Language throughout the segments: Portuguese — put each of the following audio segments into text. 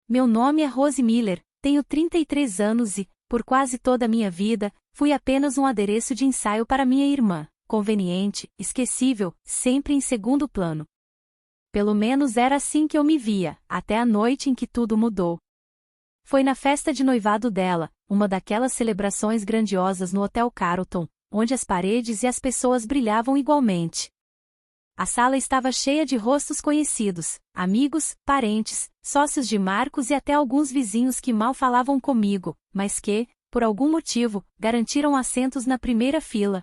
meu nome é Rose Miller, tenho 33 anos e, por quase toda a minha vida, fui apenas um adereço de ensaio para minha irmã, conveniente, esquecível, sempre em segundo plano. Pelo menos era assim que eu me via, até a noite em que tudo mudou. Foi na festa de noivado dela, uma daquelas celebrações grandiosas no Hotel Carlton, onde as paredes e as pessoas brilhavam igualmente. A sala estava cheia de rostos conhecidos, amigos, parentes, sócios de Marcos e até alguns vizinhos que mal falavam comigo, mas que, por algum motivo, garantiram assentos na primeira fila.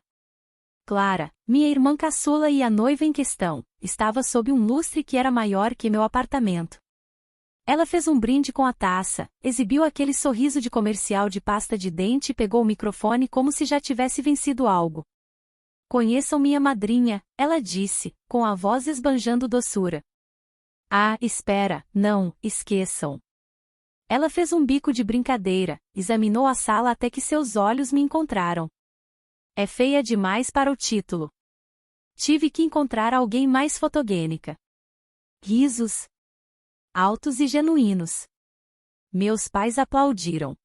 Clara, minha irmã caçula e a noiva em questão, estava sob um lustre que era maior que meu apartamento. Ela fez um brinde com a taça, exibiu aquele sorriso de comercial de pasta de dente e pegou o microfone como se já tivesse vencido algo. Conheçam minha madrinha, ela disse, com a voz esbanjando doçura. Ah, espera, não, esqueçam. Ela fez um bico de brincadeira, examinou a sala até que seus olhos me encontraram. É feia demais para o título. Tive que encontrar alguém mais fotogênica. Risos altos e genuínos. Meus pais aplaudiram.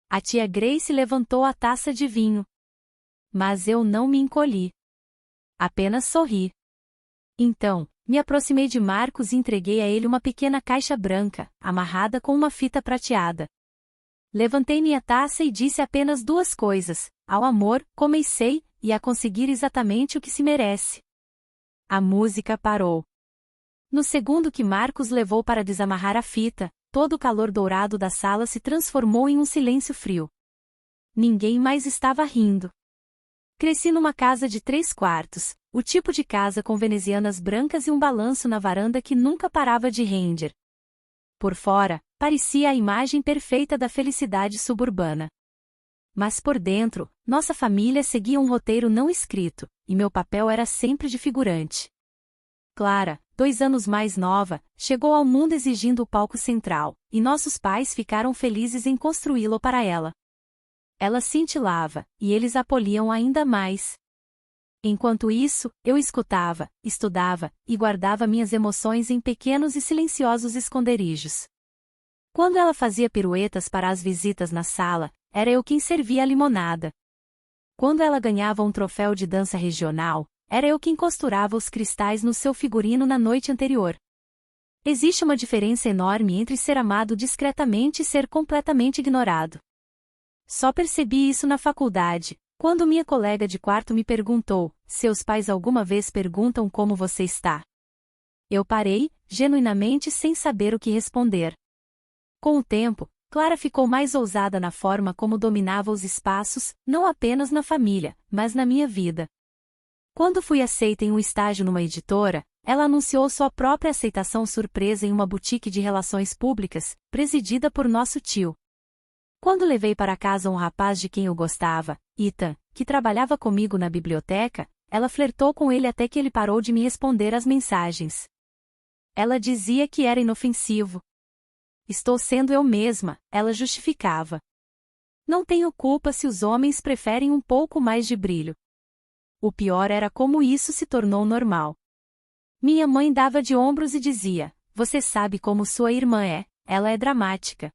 A tia Grace levantou a taça de vinho. Mas eu não me encolhi. Apenas sorri. Então, me aproximei de Marcos e entreguei a ele uma pequena caixa branca, amarrada com uma fita prateada. Levantei minha taça e disse apenas duas coisas: ao amor, comecei, e a conseguir exatamente o que se merece. A música parou. No segundo que Marcos levou para desamarrar a fita, todo o calor dourado da sala se transformou em um silêncio frio. Ninguém mais estava rindo. Cresci numa casa de 3 quartos, o tipo de casa com venezianas brancas e um balanço na varanda que nunca parava de render. Por fora, parecia a imagem perfeita da felicidade suburbana. Mas por dentro, nossa família seguia um roteiro não escrito, e meu papel era sempre de figurante. Clara, 2 anos mais nova, chegou ao mundo exigindo o palco central, e nossos pais ficaram felizes em construí-lo para ela. Ela cintilava, e eles a poliam ainda mais. Enquanto isso, eu escutava, estudava, e guardava minhas emoções em pequenos e silenciosos esconderijos. Quando ela fazia piruetas para as visitas na sala, era eu quem servia a limonada. Quando ela ganhava um troféu de dança regional, era eu quem costurava os cristais no seu figurino na noite anterior. Existe uma diferença enorme entre ser amado discretamente e ser completamente ignorado. Só percebi isso na faculdade, quando minha colega de quarto me perguntou: seus pais alguma vez perguntam como você está? Eu parei, genuinamente sem saber o que responder. Com o tempo, Clara ficou mais ousada na forma como dominava os espaços, não apenas na família, mas na minha vida. Quando fui aceita em um estágio numa editora, ela anunciou sua própria aceitação surpresa em uma boutique de relações públicas, presidida por nosso tio. Quando levei para casa um rapaz de quem eu gostava, Ethan, que trabalhava comigo na biblioteca, ela flertou com ele até que ele parou de me responder às mensagens. Ela dizia que era inofensivo. Estou sendo eu mesma, ela justificava. Não tenho culpa se os homens preferem um pouco mais de brilho. O pior era como isso se tornou normal. Minha mãe dava de ombros e dizia: você sabe como sua irmã é, ela é dramática.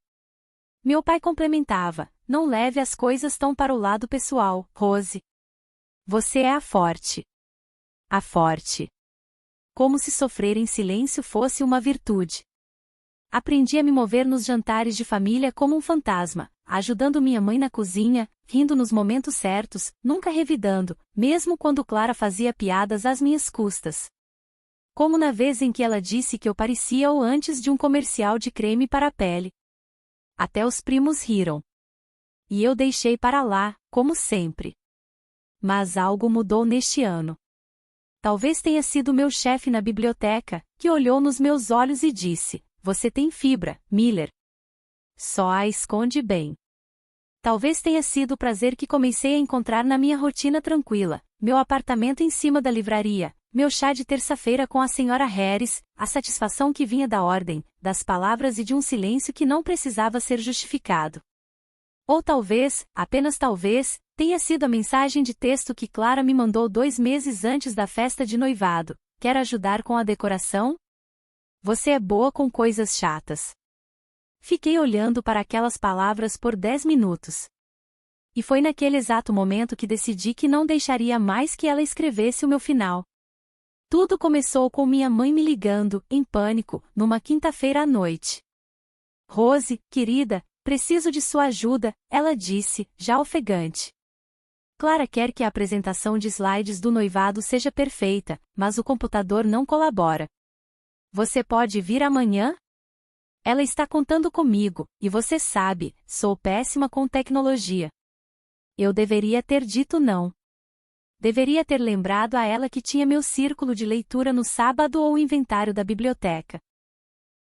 Meu pai complementava: não leve as coisas tão para o lado pessoal, Rose. Você é a forte. A forte. Como se sofrer em silêncio fosse uma virtude. Aprendi a me mover nos jantares de família como um fantasma, ajudando minha mãe na cozinha, rindo nos momentos certos, nunca revidando, mesmo quando Clara fazia piadas às minhas custas. Como na vez em que ela disse que eu parecia o antes de um comercial de creme para a pele. Até os primos riram. E eu deixei para lá, como sempre. Mas algo mudou neste ano. Talvez tenha sido meu chefe na biblioteca, que olhou nos meus olhos e disse: você tem fibra, Miller. Só a esconde bem. Talvez tenha sido o prazer que comecei a encontrar na minha rotina tranquila, meu apartamento em cima da livraria, meu chá de terça-feira com a senhora Harris, a satisfação que vinha da ordem, das palavras e de um silêncio que não precisava ser justificado. Ou talvez, apenas talvez, tenha sido a mensagem de texto que Clara me mandou 2 meses antes da festa de noivado: quer ajudar com a decoração? Você é boa com coisas chatas. Fiquei olhando para aquelas palavras por 10 minutos. E foi naquele exato momento que decidi que não deixaria mais que ela escrevesse o meu final. Tudo começou com minha mãe me ligando, em pânico, numa quinta-feira à noite. Rose, querida, preciso de sua ajuda, ela disse, já ofegante. Clara quer que a apresentação de slides do noivado seja perfeita, mas o computador não colabora. Você pode vir amanhã? Ela está contando comigo, e você sabe, sou péssima com tecnologia. Eu deveria ter dito não. Deveria ter lembrado a ela que tinha meu círculo de leitura no sábado ou o inventário da biblioteca.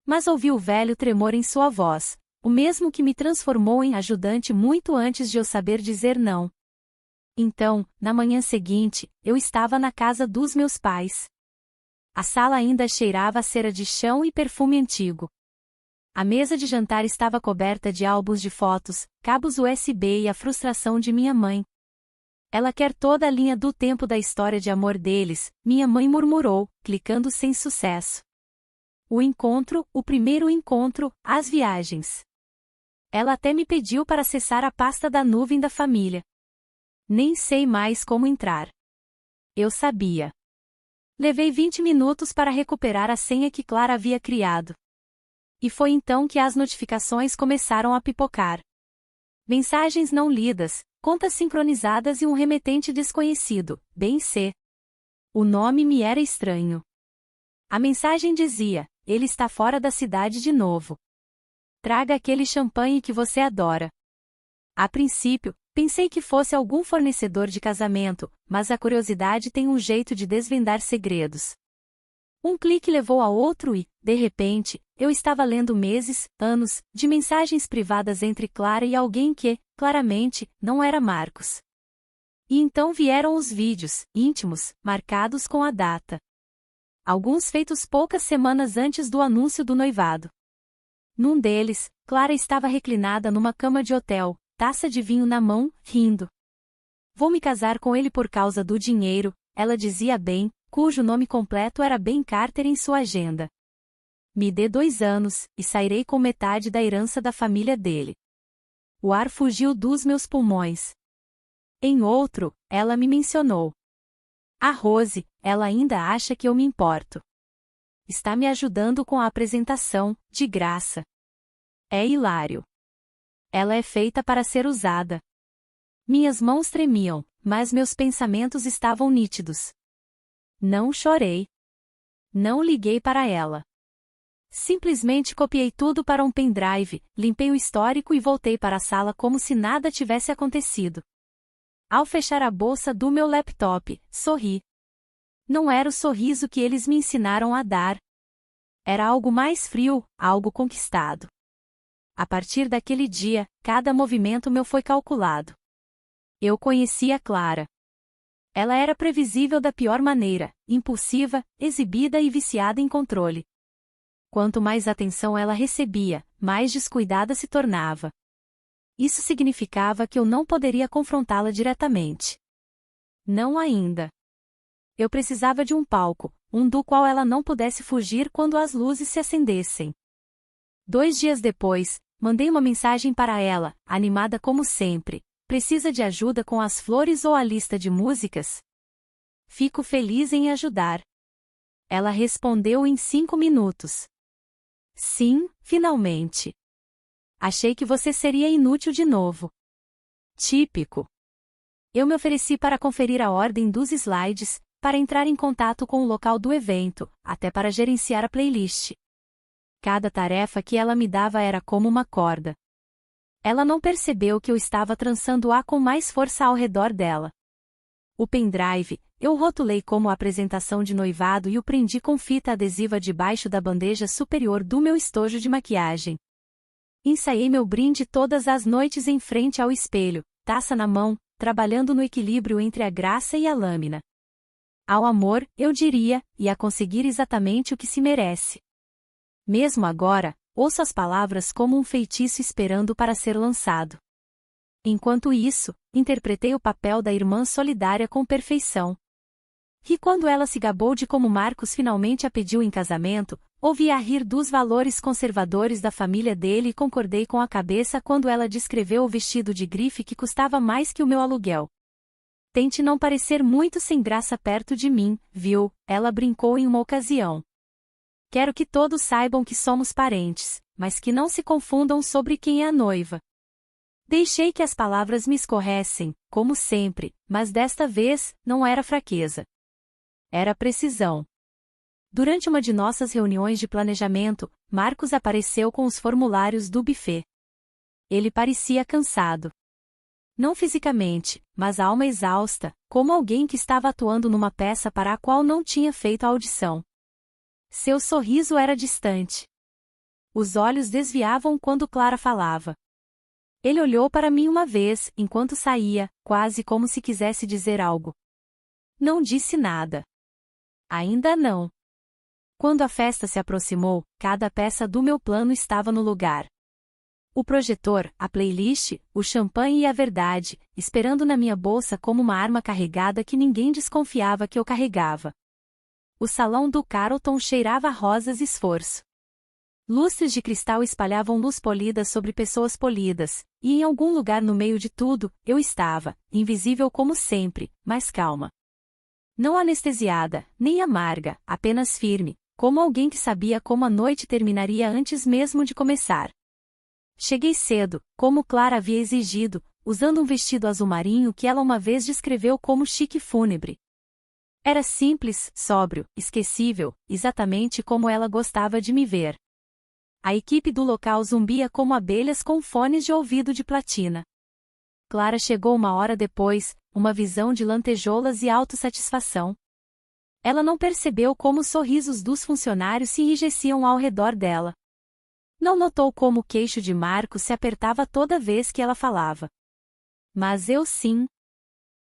Mas ouvi o velho tremor em sua voz, o mesmo que me transformou em ajudante muito antes de eu saber dizer não. Então, na manhã seguinte, eu estava na casa dos meus pais. A sala ainda cheirava a cera de chão e perfume antigo. A mesa de jantar estava coberta de álbuns de fotos, cabos USB e a frustração de minha mãe. Ela quer toda a linha do tempo da história de amor deles, minha mãe murmurou, clicando sem sucesso. O primeiro encontro, as viagens. Ela até me pediu para acessar a pasta da nuvem da família. Nem sei mais como entrar. Eu sabia. Levei 20 minutos para recuperar a senha que Clara havia criado. E foi então que as notificações começaram a pipocar. Mensagens não lidas, contas sincronizadas e um remetente desconhecido, bem C. O nome me era estranho. A mensagem dizia, ele está fora da cidade de novo. Traga aquele champanhe que você adora. A princípio, pensei que fosse algum fornecedor de casamento, mas a curiosidade tem um jeito de desvendar segredos. Um clique levou a outro e, de repente, eu estava lendo meses, anos, de mensagens privadas entre Clara e alguém que, claramente, não era Marcos. E então vieram os vídeos, íntimos, marcados com a data. Alguns feitos poucas semanas antes do anúncio do noivado. Num deles, Clara estava reclinada numa cama de hotel, taça de vinho na mão, rindo. Vou me casar com ele por causa do dinheiro, ela dizia bem, cujo nome completo era Ben Carter em sua agenda. Me dê 2 anos, e sairei com metade da herança da família dele. O ar fugiu dos meus pulmões. Em outro, ela me mencionou. A Rose, ela ainda acha que eu me importo. Está me ajudando com a apresentação, de graça. É hilário. Ela é feita para ser usada. Minhas mãos tremiam, mas meus pensamentos estavam nítidos. Não chorei. Não liguei para ela. Simplesmente copiei tudo para um pendrive, limpei o histórico e voltei para a sala como se nada tivesse acontecido. Ao fechar a bolsa do meu laptop, sorri. Não era o sorriso que eles me ensinaram a dar. Era algo mais frio, algo conquistado. A partir daquele dia, cada movimento meu foi calculado. Eu conhecia Clara. Ela era previsível da pior maneira, impulsiva, exibida e viciada em controle. Quanto mais atenção ela recebia, mais descuidada se tornava. Isso significava que eu não poderia confrontá-la diretamente. Não ainda. Eu precisava de um palco, um do qual ela não pudesse fugir quando as luzes se acendessem. 2 dias depois, mandei uma mensagem para ela, animada como sempre. Precisa de ajuda com as flores ou a lista de músicas? Fico feliz em ajudar. Ela respondeu em 5 minutos. Sim, finalmente. Achei que você seria inútil de novo. Típico. Eu me ofereci para conferir a ordem dos slides, para entrar em contato com o local do evento, até para gerenciar a playlist. Cada tarefa que ela me dava era como uma corda. Ela não percebeu que eu estava trançando-a com mais força ao redor dela. O pendrive, eu o rotulei como apresentação de noivado e o prendi com fita adesiva debaixo da bandeja superior do meu estojo de maquiagem. Ensaiei meu brinde todas as noites em frente ao espelho, taça na mão, trabalhando no equilíbrio entre a graça e a lâmina. Ao amor, eu diria, e a conseguir exatamente o que se merece. Mesmo agora, ouço as palavras como um feitiço esperando para ser lançado. Enquanto isso, interpretei o papel da irmã solidária com perfeição. E quando ela se gabou de como Marcos finalmente a pediu em casamento, Ouvi-a rir dos valores conservadores da família dele e concordei com a cabeça quando ela descreveu o vestido de grife que custava mais que o meu aluguel. Tente não parecer muito sem graça perto de mim, viu? Ela brincou em uma ocasião. Quero que todos saibam que somos parentes, mas que não se confundam sobre quem é a noiva. Deixei que as palavras me escorressem, como sempre, mas desta vez, não era fraqueza. Era precisão. Durante uma de nossas reuniões de planejamento, Marcos apareceu com os formulários do buffet. Ele parecia cansado. Não fisicamente, mas a alma exausta, como alguém que estava atuando numa peça para a qual não tinha feito a audição. Seu sorriso era distante. Os olhos desviavam quando Clara falava. Ele olhou para mim uma vez, enquanto saía, quase como se quisesse dizer algo. Não disse nada. Ainda não. Quando a festa se aproximou, cada peça do meu plano estava no lugar. O projetor, a playlist, o champanhe e a verdade, esperando na minha bolsa como uma arma carregada que ninguém desconfiava que eu carregava. O salão do Carlton cheirava a rosas e esforço. Lustres de cristal espalhavam luz polida sobre pessoas polidas, e em algum lugar no meio de tudo, eu estava, invisível como sempre, mas calma. Não anestesiada, nem amarga, apenas firme, como alguém que sabia como a noite terminaria antes mesmo de começar. Cheguei cedo, como Clara havia exigido, usando um vestido azul marinho que ela uma vez descreveu como chique fúnebre. Era simples, sóbrio, esquecível, exatamente como ela gostava de me ver. A equipe do local zumbia como abelhas com fones de ouvido de platina. Clara chegou uma hora depois, uma visão de lantejoulas e autossatisfação. Ela não percebeu como os sorrisos dos funcionários se enrijeciam ao redor dela. Não notou como o queixo de Marcos se apertava toda vez que ela falava. Mas eu sim.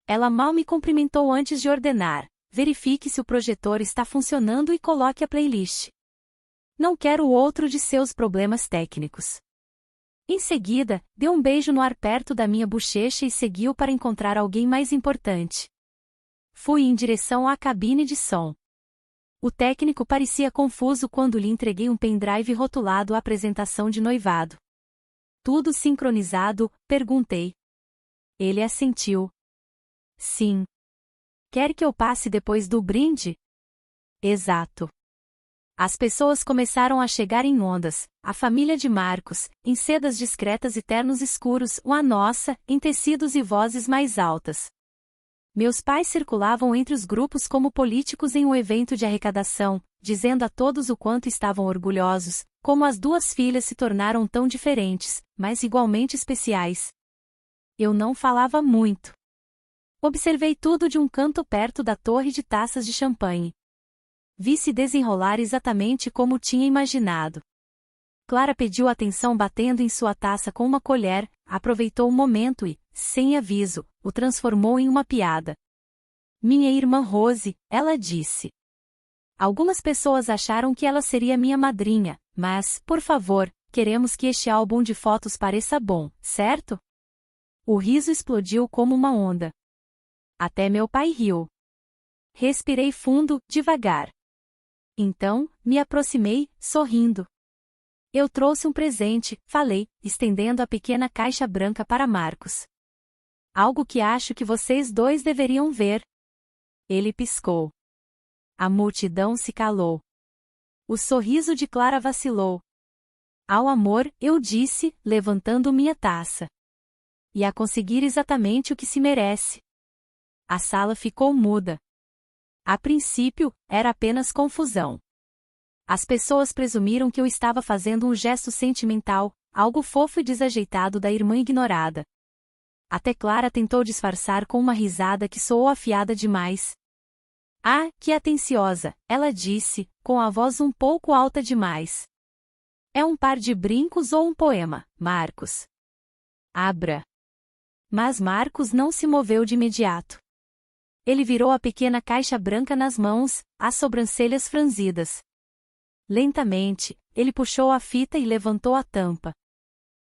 Ela mal me cumprimentou antes de ordenar. Verifique se o projetor está funcionando e coloque a playlist. Não quero outro de seus problemas técnicos. Em seguida, deu um beijo no ar perto da minha bochecha e seguiu para encontrar alguém mais importante. Fui em direção à cabine de som. O técnico parecia confuso quando lhe entreguei um pendrive rotulado apresentação de noivado. Tudo sincronizado? Perguntei. Ele assentiu. Sim. Quer que eu passe depois do brinde? Exato. As pessoas começaram a chegar em ondas, a família de Marcos, em sedas discretas e ternos escuros, a nossa, em tecidos e vozes mais altas. Meus pais circulavam entre os grupos como políticos em um evento de arrecadação, dizendo a todos o quanto estavam orgulhosos, como as duas filhas se tornaram tão diferentes, mas igualmente especiais. Eu não falava muito. Observei tudo de um canto perto da torre de taças de champanhe. Vi se desenrolar exatamente como tinha imaginado. Clara pediu atenção batendo em sua taça com uma colher, aproveitou o momento e, sem aviso, o transformou em uma piada. Minha irmã Rose, ela disse. Algumas pessoas acharam que ela seria minha madrinha, mas, por favor, queremos que este álbum de fotos pareça bom, certo? O riso explodiu como uma onda. Até meu pai riu. Respirei fundo, devagar. Então, me aproximei, sorrindo. Eu trouxe um presente, falei, estendendo a pequena caixa branca para Marcos. Algo que acho que vocês dois deveriam ver. Ele piscou. A multidão se calou. O sorriso de Clara vacilou. Ao amor, eu disse, levantando minha taça. E a conseguir exatamente o que se merece. A sala ficou muda. A princípio, era apenas confusão. As pessoas presumiram que eu estava fazendo um gesto sentimental, algo fofo e desajeitado da irmã ignorada. Até Clara tentou disfarçar com uma risada que soou afiada demais. Ah, que atenciosa, ela disse, com a voz um pouco alta demais. É um par de brincos ou um poema, Marcos? Abra. Mas Marcos não se moveu de imediato. Ele virou a pequena caixa branca nas mãos, as sobrancelhas franzidas. Lentamente, ele puxou a fita e levantou a tampa.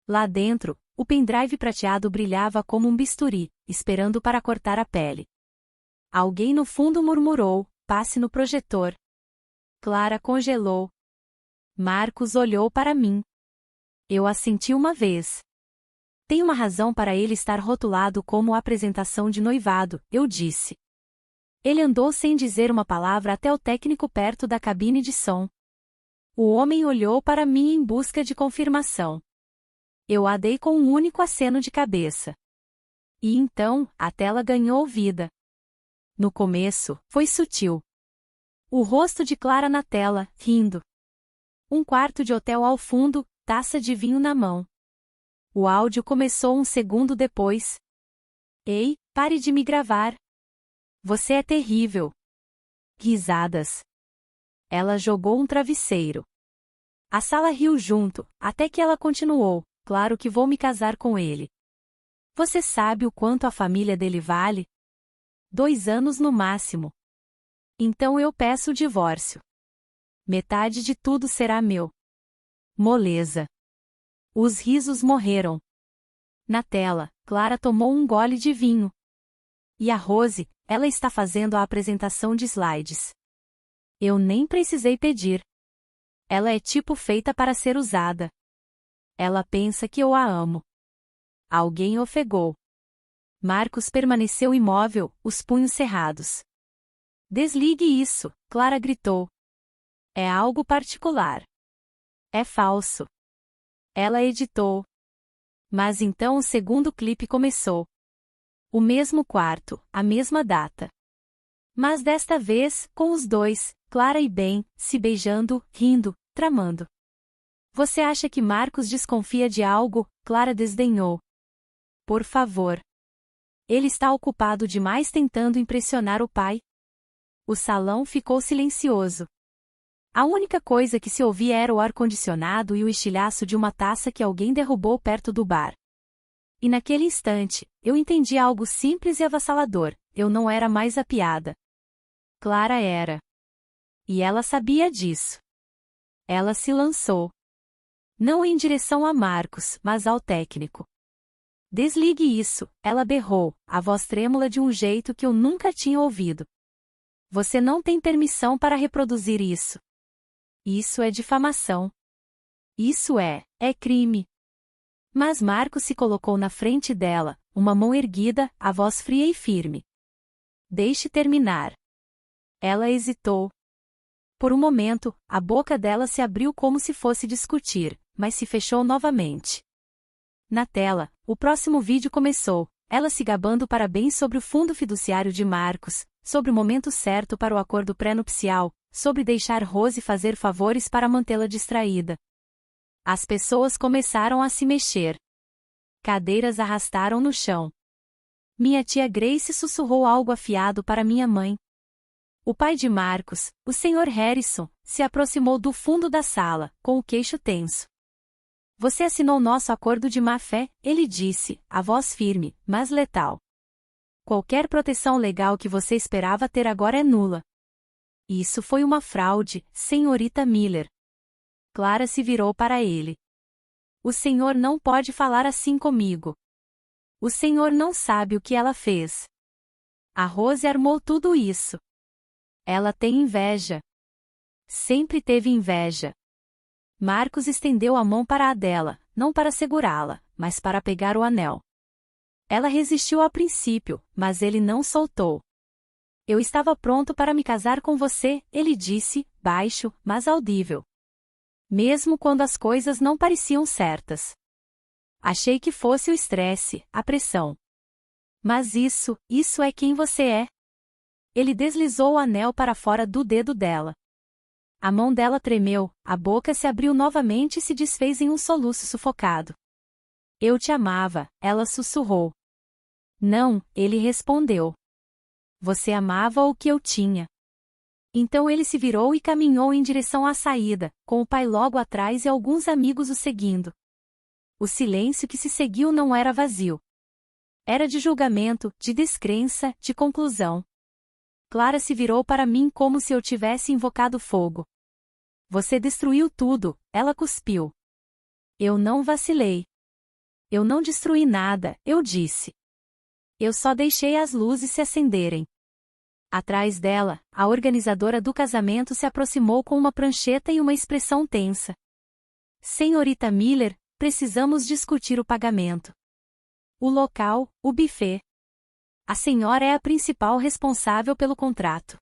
Lá dentro, o pendrive prateado brilhava como um bisturi, esperando para cortar a pele. Alguém no fundo murmurou, passe no projetor. Clara congelou. Marcos olhou para mim. Eu assenti uma vez. Tem uma razão para ele estar rotulado como apresentação de noivado, eu disse. Ele andou sem dizer uma palavra até o técnico perto da cabine de som. O homem olhou para mim em busca de confirmação. Eu a dei com um único aceno de cabeça. E então, a tela ganhou vida. No começo, foi sutil. O rosto de Clara na tela, rindo. Um quarto de hotel ao fundo, taça de vinho na mão. O áudio começou um segundo depois. Ei, pare de me gravar. Você é terrível. Risadas. Ela jogou um travesseiro. A sala riu junto, até que ela continuou. Claro que vou me casar com ele. Você sabe o quanto a família dele vale? 2 anos no máximo. Então eu peço o divórcio. Metade de tudo será meu. Moleza. Os risos morreram. Na tela, Clara tomou um gole de vinho. E a Rose, ela está fazendo a apresentação de slides. Eu nem precisei pedir. Ela é tipo feita para ser usada. Ela pensa que eu a amo. Alguém ofegou. Marcos permaneceu imóvel, os punhos cerrados. Desligue isso, Clara gritou. É algo particular. É falso. Ela editou. Mas então o segundo clipe começou. O mesmo quarto, a mesma data. Mas desta vez, com os dois, Clara e Ben, se beijando, rindo, tramando. Você acha que Marcos desconfia de algo? Clara desdenhou. Por favor. Ele está ocupado demais tentando impressionar o pai. O salão ficou silencioso. A única coisa que se ouvia era o ar-condicionado e o estilhaço de uma taça que alguém derrubou perto do bar. E naquele instante, eu entendi algo simples e avassalador: eu não era mais a piada. Clara era. E ela sabia disso. Ela se lançou. Não em direção a Marcos, mas ao técnico. Desligue isso, ela berrou, a voz trêmula de um jeito que eu nunca tinha ouvido. Você não tem permissão para reproduzir isso. Isso é difamação. Isso é crime. Mas Marcos se colocou na frente dela, uma mão erguida, a voz fria e firme. Deixe terminar. Ela hesitou. Por um momento, a boca dela se abriu como se fosse discutir, mas se fechou novamente. Na tela, o próximo vídeo começou, ela se gabando parabéns sobre o fundo fiduciário de Marcos, sobre o momento certo para o acordo pré-nupcial, sobre deixar Rose fazer favores para mantê-la distraída. As pessoas começaram a se mexer. Cadeiras arrastaram no chão. Minha tia Grace sussurrou algo afiado para minha mãe. O pai de Marcos, o Sr. Harrison, se aproximou do fundo da sala, com o queixo tenso. Você assinou nosso acordo de má-fé, ele disse, a voz firme, mas letal. Qualquer proteção legal que você esperava ter agora é nula. Isso foi uma fraude, senhorita Miller. Clara se virou para ele. O senhor não pode falar assim comigo. O senhor não sabe o que ela fez. A Rose armou tudo isso. Ela tem inveja. Sempre teve inveja. Marcos estendeu a mão para a dela, não para segurá-la, mas para pegar o anel. Ela resistiu a princípio, mas ele não soltou. Eu estava pronto para me casar com você, ele disse, baixo, mas audível. Mesmo quando as coisas não pareciam certas. Achei que fosse o estresse, a pressão. Mas isso é quem você é. Ele deslizou o anel para fora do dedo dela. A mão dela tremeu, a boca se abriu novamente e se desfez em um soluço sufocado. Eu te amava, ela sussurrou. Não, ele respondeu. Você amava o que eu tinha. Então ele se virou e caminhou em direção à saída, com o pai logo atrás e alguns amigos o seguindo. O silêncio que se seguiu não era vazio. Era de julgamento, de descrença, de conclusão. Clara se virou para mim como se eu tivesse invocado fogo. Você destruiu tudo, ela cuspiu. Eu não vacilei. Eu não destruí nada, eu disse. Eu só deixei as luzes se acenderem. Atrás dela, a organizadora do casamento se aproximou com uma prancheta e uma expressão tensa. Senhorita Miller, precisamos discutir o pagamento. O local, o buffet. A senhora é a principal responsável pelo contrato.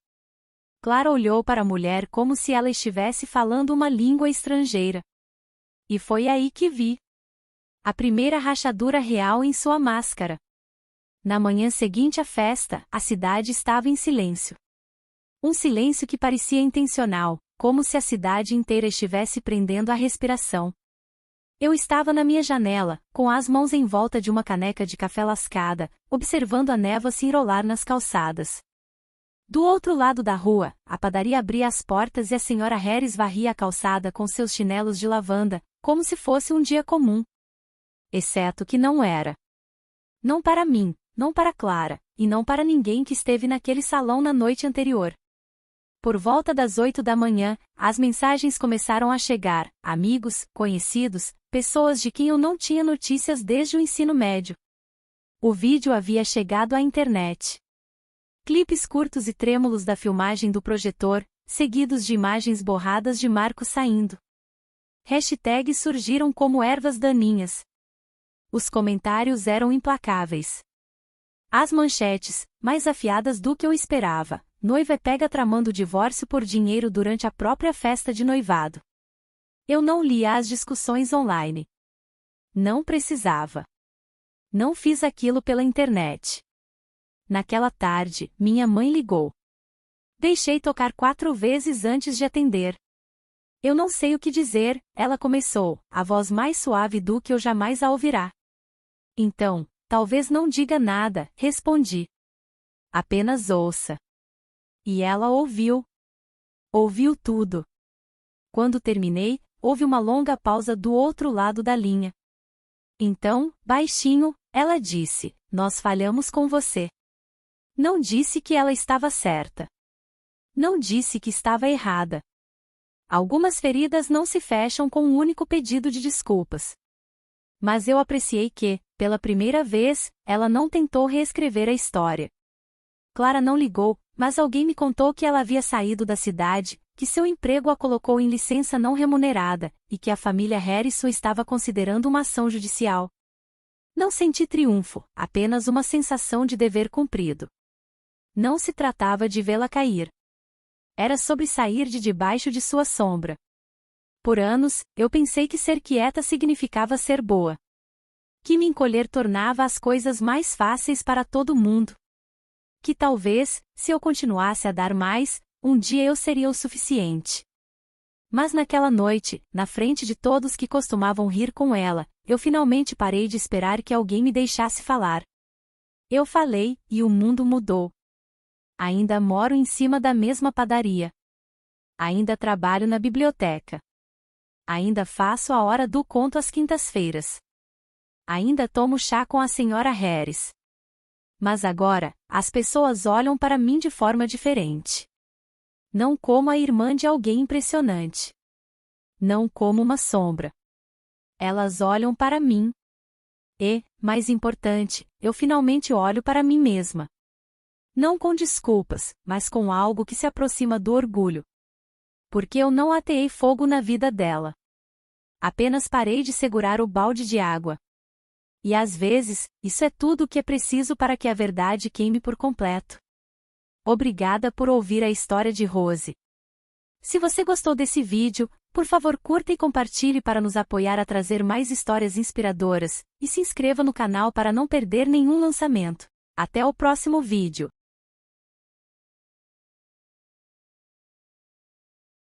Clara olhou para a mulher como se ela estivesse falando uma língua estrangeira. E foi aí que vi a primeira rachadura real em sua máscara. Na manhã seguinte à festa, a cidade estava em silêncio. Um silêncio que parecia intencional, como se a cidade inteira estivesse prendendo a respiração. Eu estava na minha janela, com as mãos em volta de uma caneca de café lascada, observando a névoa se enrolar nas calçadas. Do outro lado da rua, a padaria abria as portas e a senhora Harris varria a calçada com seus chinelos de lavanda, como se fosse um dia comum. Exceto que não era. Não para mim, não para Clara, e não para ninguém que esteve naquele salão na noite anterior. Por volta das 8 da manhã, as mensagens começaram a chegar, amigos, conhecidos, pessoas de quem eu não tinha notícias desde o ensino médio. O vídeo havia chegado à internet. Clipes curtos e trêmulos da filmagem do projetor, seguidos de imagens borradas de Marco saindo. Hashtags surgiram como ervas daninhas. Os comentários eram implacáveis. As manchetes, mais afiadas do que eu esperava. Noiva é pega tramando divórcio por dinheiro durante a própria festa de noivado. Eu não lia as discussões online. Não precisava. Não fiz aquilo pela internet. Naquela tarde, minha mãe ligou. Deixei tocar 4 vezes antes de atender. Eu não sei o que dizer, ela começou, a voz mais suave do que eu jamais a ouvirá. Então, talvez não diga nada, respondi. Apenas ouça. E ela ouviu. Ouviu tudo. Quando terminei, houve uma longa pausa do outro lado da linha. Então, baixinho, ela disse, nós falhamos com você. Não disse que ela estava certa. Não disse que estava errada. Algumas feridas não se fecham com um único pedido de desculpas. Mas eu apreciei que, pela primeira vez, ela não tentou reescrever a história. Clara não ligou, mas alguém me contou que ela havia saído da cidade, que seu emprego a colocou em licença não remunerada, e que a família Harrison estava considerando uma ação judicial. Não senti triunfo, apenas uma sensação de dever cumprido. Não se tratava de vê-la cair. Era sobre sair de debaixo de sua sombra. Por anos, eu pensei que ser quieta significava ser boa. Que me encolher tornava as coisas mais fáceis para todo mundo. Que talvez, se eu continuasse a dar mais, um dia eu seria o suficiente. Mas naquela noite, na frente de todos que costumavam rir com ela, eu finalmente parei de esperar que alguém me deixasse falar. Eu falei, e o mundo mudou. Ainda moro em cima da mesma padaria. Ainda trabalho na biblioteca. Ainda faço a hora do conto às quintas-feiras. Ainda tomo chá com a senhora Harris. Mas agora, as pessoas olham para mim de forma diferente. Não como a irmã de alguém impressionante. Não como uma sombra. Elas olham para mim. E, mais importante, eu finalmente olho para mim mesma. Não com desculpas, mas com algo que se aproxima do orgulho. Porque eu não ateei fogo na vida dela. Apenas parei de segurar o balde de água. E às vezes, isso é tudo o que é preciso para que a verdade queime por completo. Obrigada por ouvir a história de Rose. Se você gostou desse vídeo, por favor curta e compartilhe para nos apoiar a trazer mais histórias inspiradoras, e se inscreva no canal para não perder nenhum lançamento. Até o próximo vídeo.